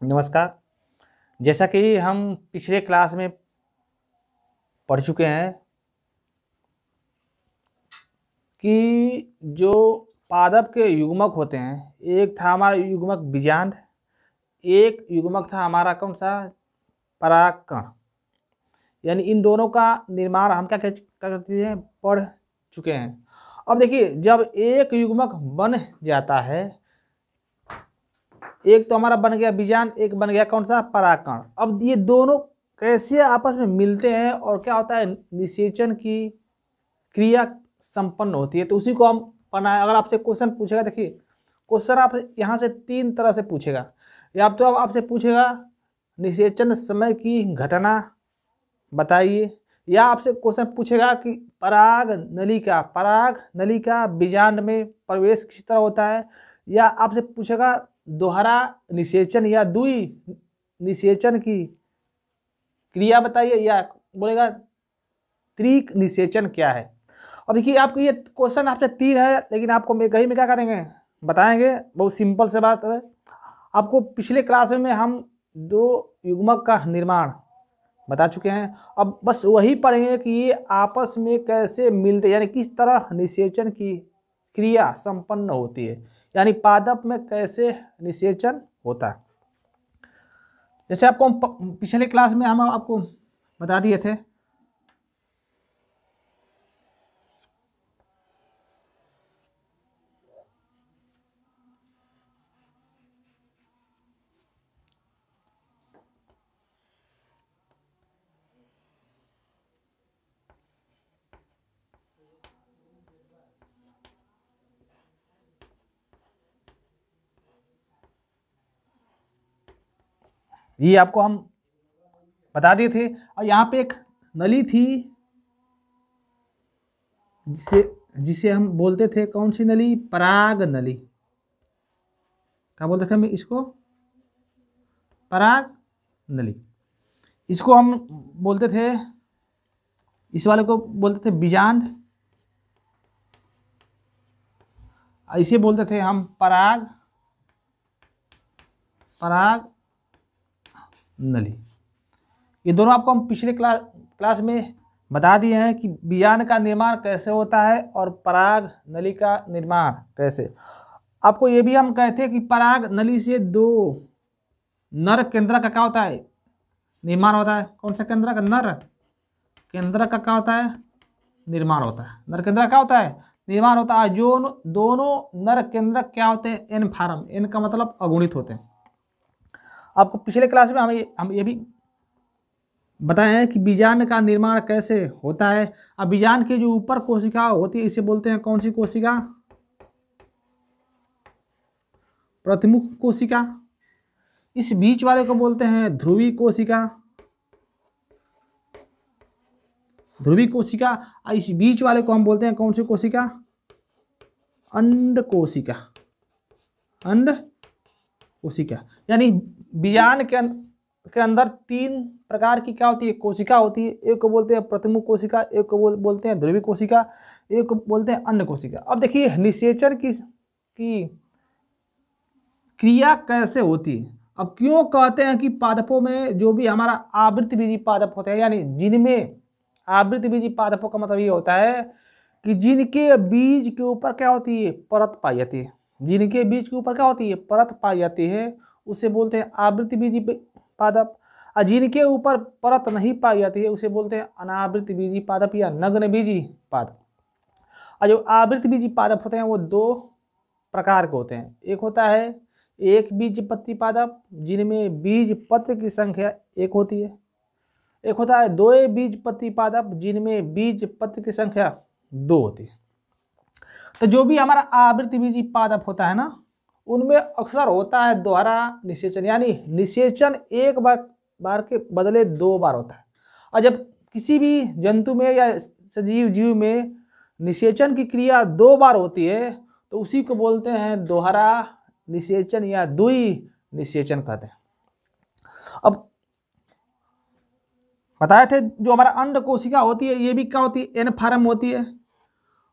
नमस्कार। जैसा कि हम पिछले क्लास में पढ़ चुके हैं कि जो पादप के युग्मक होते हैं, एक था हमारा युग्मक बीजांड, एक युग्मक था हमारा कौन सा, परागकण। यानी इन दोनों का निर्माण हम क्या करते हैं, पढ़ चुके हैं। अब देखिए, जब एक युग्मक बन जाता है, एक तो हमारा बन गया बीजांड, एक बन गया कौन सा, परागकण। अब ये दोनों कैसे आपस में मिलते हैं और क्या होता है, निषेचन की क्रिया संपन्न होती है। तो उसी को हम पढ़ना है। अगर आपसे क्वेश्चन पूछेगा, देखिए क्वेश्चन आप यहाँ से 3 तरह से पूछेगा। या तो अब आपसे पूछेगा निषेचन समय की घटना बताइए, या आपसे क्वेश्चन पूछेगा कि पराग नलिका बीजांड में प्रवेश किस तरह होता है, या आपसे पूछेगा दोहरा निषेचन या द्वि निषेचन की क्रिया बताइए, या बोलेगा त्रिक निषेचन क्या है। अब देखिए, आपको ये क्वेश्चन आपसे 3 है, लेकिन आपको मैं क्या करेंगे, बताएंगे। बहुत सिंपल से बात है। आपको पिछले क्लास में हम 2 युग्मक का निर्माण बता चुके हैं। अब बस वही पढ़ेंगे कि ये आपस में कैसे मिलते, यानी किस तरह निषेचन की क्रिया संपन्न होती है, यानी पादप में कैसे निषेचन होता है। जैसे आपको पिछले क्लास में हम आपको बता दिए थे, ये आपको हम बता दिए थे। और यहाँ पे एक नली थी जिसे हम बोलते थे, कौन सी नली, पराग नली। क्या बोलते थे हम इसको, पराग नली। इसको हम बोलते थे, इस वाले को बोलते थे बीजांड, इसे बोलते थे हम पराग नली। ये दोनों आपको हम पिछले क्लास में बता दिए हैं कि बीजांड का निर्माण कैसे होता है और पराग नली का निर्माण कैसे। आपको ये भी हम कहते हैं कि पराग नली से 2 नर केंद्रक का क्या होता है, निर्माण होता है। कौन सा केंद्रक, नर केंद्रक का क्या होता है, निर्माण होता है। नर केंद्रक क्या होता है, निर्माण होता है। जो दोनों नर केंद्रक क्या होते हैं, एन फार्म, एन का मतलब अगुणित होते हैं। आपको पिछले क्लास में हम ये भी बताए हैं कि बीजांड का निर्माण कैसे होता है। अब बीजांड के जो ऊपर कोशिका होती है, इसे बोलते हैं कौन सी कोशिका, प्रतिमुख कोशिका। इस बीच वाले को बोलते हैं ध्रुवी कोशिका, और इस बीच वाले को हम बोलते हैं कौन सी कोशिका, अंड कोशिका। यानी बीजांड के अंदर 3 प्रकार की क्या होती है, कोशिका होती है। एक को बोलते हैं प्रतिमुख कोशिका, एक को बोलते हैं ध्रुवी कोशिका, एक को बोलते हैं अंड कोशिका। अब देखिए, निषेचन की क्रिया कैसे होती है। अब क्यों कहते हैं कि पादपों में जो भी हमारा आवृतबीजी पादप होते हैं, यानी जिनमें आवृतबीजी पादपों का मतलब ये होता है कि जिनके बीज के ऊपर क्या होती है, परत पाई जाती है। जिनके बीज के ऊपर क्या होती है, परत पाई जाती है, उसे बोलते हैं आवृतबीजी पादप। और जिनके ऊपर परत नहीं पाई जाती है, उसे बोलते हैं अनावृतबीजी पादप या नग्नबीजी पादप। और जो आवृतबीजी पादप होते हैं वो 2 प्रकार के होते हैं। एक होता है एक बीजपत्री पादप, जिनमें बीज पत्र की संख्या 1 होती है। एक होता है 2 बीजपत्री पादप, जिनमें बीज पत्र की संख्या 2 होती है। तो जो भी हमारा आवृतबीजी पादप होता है ना, उनमें अक्सर होता है दोहरा निषेचन, यानी निषेचन एक बार के बदले 2 बार होता है। और जब किसी भी जंतु में या सजीव जीव में निषेचन की क्रिया 2 बार होती है, तो उसी को बोलते हैं दोहरा निषेचन या द्वि निषेचन कहते हैं। अब बताए थे, जो हमारा अंड कोशिका होती है, ये भी क्या होती है, एन फार्म होती है।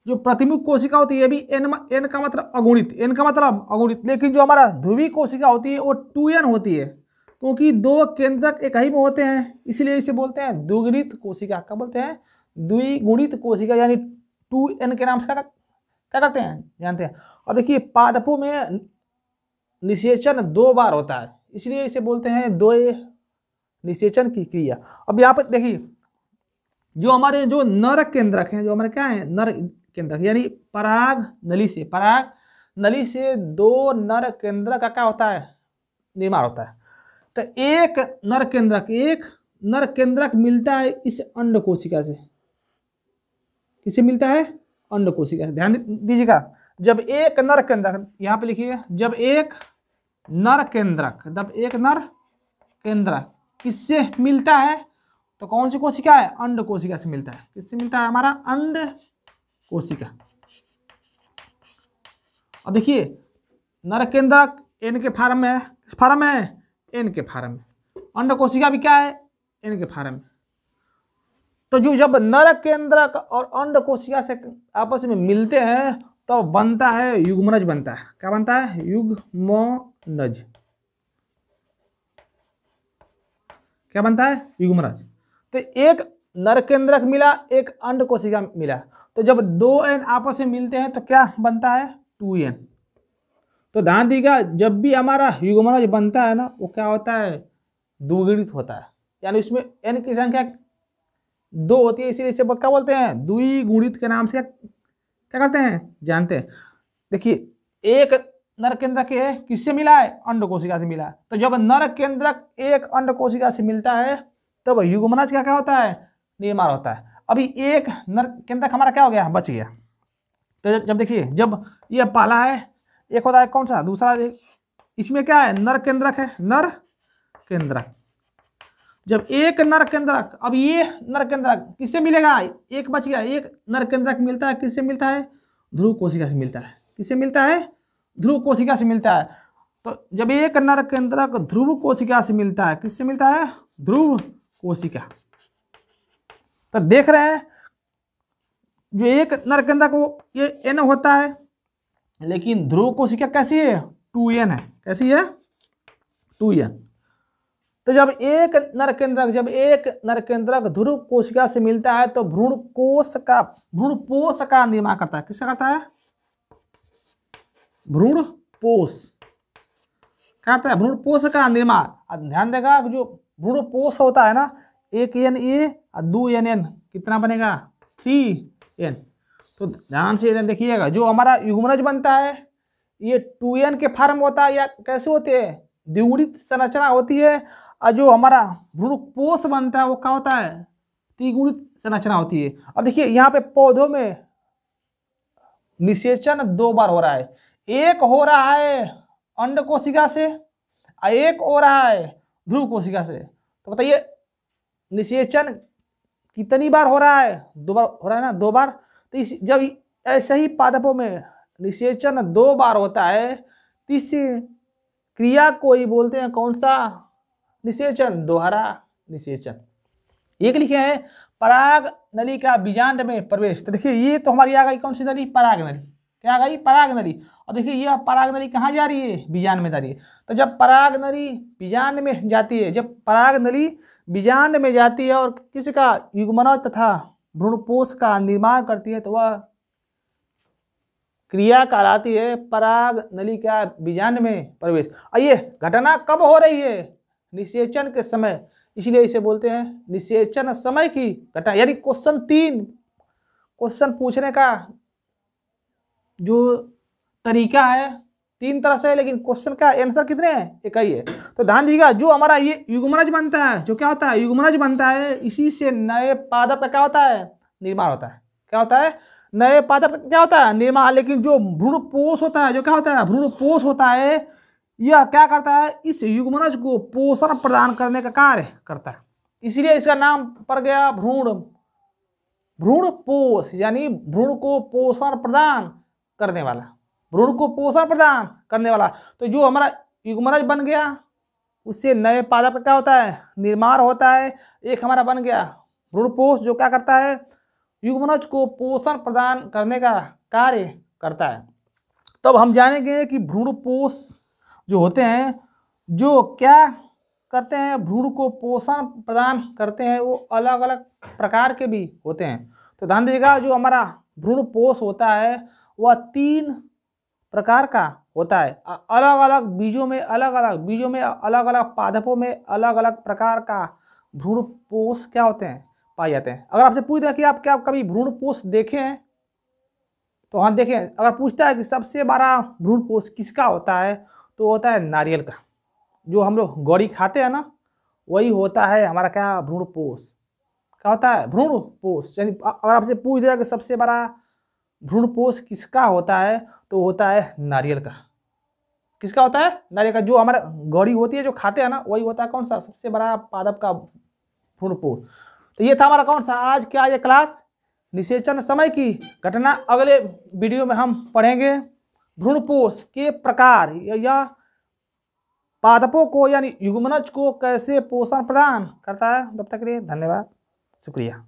जो प्रतिमुख कोशिका होती है, ये भी एन का मतलब अगुणित, लेकिन जो हमारा ध्रुवी कोशिका होती है वो 2n होती है। क्योंकि दो केंद्रक एक ही में होते हैं, इसलिए इसे बोलते हैं द्विगुणित कोशिका। क्या बोलते हैं? द्विगुणित कोशिका, यानी 2n के नाम से क्या करते हैं, जानते हैं। और देखिए पादपों में निषेचन 2 बार होता है, इसलिए इसे बोलते हैं द्वय निषेचन की क्रिया। अब यहाँ पर देखिए जो हमारे जो नर केंद्रक हैं, जो हमारे क्या है नर केंद्रक, यानी पराग नली से 2 नर केंद्रक का क्या होता है, निर्माण होता है। तो एक नर केंद्रक मिलता है इस अंड कोशिका से। किससे मिलता है? अंड कोशिका से। ध्यान दीजिएगा, जब एक नर केंद्रक, यहाँ पे लिखिए, जब एक नर केंद्रक किससे मिलता है, तो कौन सी कोशिका है? अंड कोशिका से मिलता है। किससे मिलता है? हमारा अंड कोशिका। अब देखिए नर केंद्रक एन के फार्म में है। किस फार्म में है? एन के फार्म में। अंड कोशिका भी क्या है? एन के फार्म में। तो जो जब नर केंद्रक और अंड कोशिका से आपस में मिलते हैं तो बनता है युग्मनज बनता है। क्या बनता है? युग्मनज। क्या बनता है? युग्मनज। तो एक नर केंद्रक मिला, एक अंड कोशिका मिला, तो जब 2n आपस में मिलते हैं तो क्या बनता है? 2n। तो ध्यान दीजिएगा, जब भी हमारा युग्मनज बनता है ना, वो क्या होता है? द्विगुणित होता है, यानी उसमें n की संख्या 2 होती है, इसीलिए इसे क्या बोलते हैं? द्विगुणित के नाम से क्या करते हैं, जानते हैं। देखिए एक नर केंद्रक किससे मिला है? अंड कोशिका से मिला है। तो जब नर केंद्रक एक अंड कोशिका से मिलता है तब युग्मनज का क्या होता है? निर्माण होता है। अभी एक नर केंद्रक हमारा क्या हो गया? बच गया। तो जब देखिए, जब यह पहला है, एक होता है कौन सा? दूसरा। इसमें क्या है? नर केंद्रक है, नर केंद्रक। जब एक नर केंद्रक, अब ये नर केंद्रक किससे मिलेगा? एक बच गया, एक नर केंद्रक मिलता है, किससे मिलता है? ध्रुव कोशिका से मिलता है। किससे मिलता है? ध्रुव कोशिका से मिलता है। तो जब एक नर केंद्रक ध्रुव कोशिका से मिलता है, किससे मिलता है? ध्रुव कोशिका। तो देख रहे हैं जो एक नर केंद्रक वो ये n होता है, लेकिन ध्रुव कोशिका कैसी है? 2n है। कैसी है? 2n। तो जब एक नर केंद्रक ध्रुव कोशिका से मिलता है तो भ्रूणपोष का निर्माण करता है। किसका करता है? भ्रूणपोष करता है, भ्रूणपोष का निर्माण। अब ध्यान देगा, जो भ्रूणपोष होता है ना, एक n ए और 2n कितना बनेगा? 3n। तो ध्यान से देखिएगा, जो हमारा युग्मनज बनता है ये 2n के फॉर्म होता है, या कैसे होते हैं? द्विगुणित संरचना होती है। और जो हमारा भ्रूणपोष बनता है वो क्या होता है? त्रिगुणित संरचना होती है। अब देखिए यहाँ पे पौधों में निषेचन 2 बार हो रहा है। एक हो रहा है अंड कोशिका से और एक हो रहा है ध्रुव कोशिका से। तो बताइए निषेचन कितनी बार हो रहा है? 2 बार हो रहा है ना, 2 बार। तो जब ऐसे ही पादपों में निषेचन 2 बार होता है तो इस क्रिया को ही बोलते हैं कौन सा? निषेचन, दोहरा निषेचन। एक लिखे हैं पराग नली का बीजांड में प्रवेश। तो देखिए ये तो हमारी आ गई कौन सी नली? पराग नली। क्या आ गई? पराग नली। और देखिए यह पराग नली कहाँ जा रही है? बीजांड में जा रही है। तो जब पराग नली बीजांड में जाती है, जब पराग नली बीजांड में जाती है और किसका? युग्मनज तथा भ्रूणपोष का निर्माण करती है, तो वह क्रिया कहलाती है पराग नली का बीजांड में प्रवेश। और ये घटना कब हो रही है? निषेचन के समय, इसलिए इसे बोलते हैं निषेचन समय की घटना। यानी क्वेश्चन 3 क्वेश्चन पूछने का जो तरीका है 3 तरह से है, लेकिन क्वेश्चन का आंसर कितने हैं? एक ही है। तो ध्यान दीजिएगा, जो हमारा ये युग्मनज बनता है, जो क्या होता है? युग्मनज बनता है, इसी से नए पादप का क्या होता है? निर्माण होता है। क्या होता है? नए पादप का क्या होता है? निर्माण। लेकिन जो भ्रूणपोष होता है, जो क्या होता है? भ्रूणपोष होता है, यह क्या करता है? इस युग्मनज को पोषण प्रदान करने का कार्य करता है, इसलिए इसका नाम पड़ गया भ्रूणपोष, यानी भ्रूण को पोषण प्रदान करने वाला। भ्रूण को पोषण प्रदान करने वाला। तो जो हमारा युग्मनज बन गया, उससे नए पादप का क्या होता है? निर्माण होता है। एक हमारा बन गया भ्रूणपोष, जो क्या करता है? युग्मनज को पोषण प्रदान करने का कार्य करता है। तब हम जानेंगे कि भ्रूणपोष जो होते हैं, जो क्या करते हैं, भ्रूण को पोषण प्रदान करते हैं, वो अलग अलग प्रकार के भी होते हैं। तो ध्यान दीजिएगा, जो हमारा भ्रूण पोष होता है वह 3 प्रकार का होता है। अलग अलग बीजों में अलग अलग पादपों में अलग अलग प्रकार का भ्रूण पोष क्या होते हैं, पाए जाते हैं। अगर आपसे पूछ दें कि आप क्या कभी भ्रूण पोष देखे हैं, तो हाँ देखें। अगर पूछता है कि सबसे बड़ा भ्रूण पोष किसका होता है, तो होता है नारियल का। जो हम लोग गौरी खाते हैं ना, वही होता है हमारा क्या, भ्रूण पोष। क्या होता है, भ्रूण पोष। यानी अगर आपसे पूछ दिया कि सबसे बड़ा भ्रूण पोष किसका होता है, तो होता है नारियल का। किसका होता है, नारियल का। जो हमारा गौरी होती है, जो खाते हैं ना, वही होता है कौन सा, सबसे बड़ा पादप का भ्रूण पोष। तो ये था हमारा कौन सा आज क्या ये क्लास, निषेचन समय की घटना। अगले वीडियो में हम पढ़ेंगे भ्रूण पोष के प्रकार या पादपों को यानी युग्मनज को कैसे पोषण प्रदान करता है। तब तक के लिए धन्यवाद, शुक्रिया।